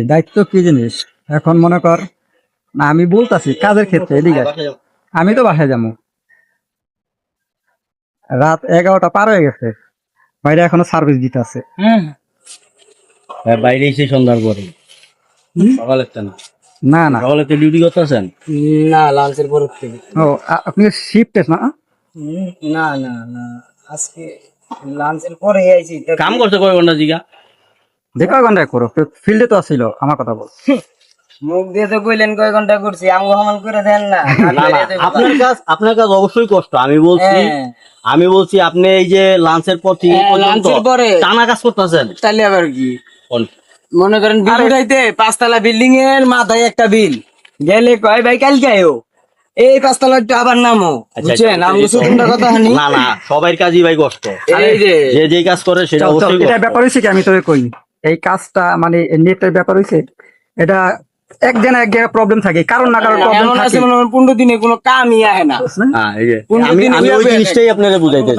দায়িত্ব কি জিনিস এখন মনে কর না আমি বলতাছি কাজের ক্ষেত্রে এদিকে আয়। আমি তো বাসায় যাবো রাত 11টা পার হয়ে গেছে বাইরে এখনো সার্ভিস দিতে আছে বাইরে এসে সন্ধ্যার পরে সকালে না না না সকালে তো ডিউটি করতে আছেন না লাঞ্চের পর থেকে ও আপনি শিফট না না না না আজকে লাঞ্চের পরে আইছি তা কাম করছে কয় ঘন্টা জিগা দেখো ঘন্টায় করো ফিল্ডে তো আসছিল আমার কথা বল মুখ দিয়ে তো কইলেন কয় ঘন্টা করছি আমগো হামাল করে দেন না না না আপনার কাজ অবশ্যই কষ্ট আমি বলছি হ্যাঁ। আমি বলছি আপনি এই যে লাঞ্চের পর থেকে হ্যাঁ, পর্যন্ত লাঞ্চের পরে। টানা কাজ করতেছেন তাহলে আবার কি মনে করেন বিল উঠাইতে 5 তলা বিল্ডিং এর মাথায় একটা বিল গেলে কয় ভাই কালকে আয়ো এই 5 তলা আবার নামো বুঝছেন আমগো সুন্দর কথা হানি না না সবার কাজই ভাই কষ্ট এই যে যে যে কাজ করে সেটা অবশ্যই এটা কষ্ট। ব্যাপার হয়েছে কি আমি তো কই এই কাজটা মানে নেটের ব্যাপার হয়েছে এটা এক জায়গায় প্রবলেম থাকে কারণ না কারণ প্রবলেম এমন আছে থাকে মনে করেন 15 দিনে কোনো কামই আহে না হ্যাঁ এই যে পনেরো আমি দিনে আমি ওই হয়ে জিনিসটাই আপনারা বুঝাইতেছি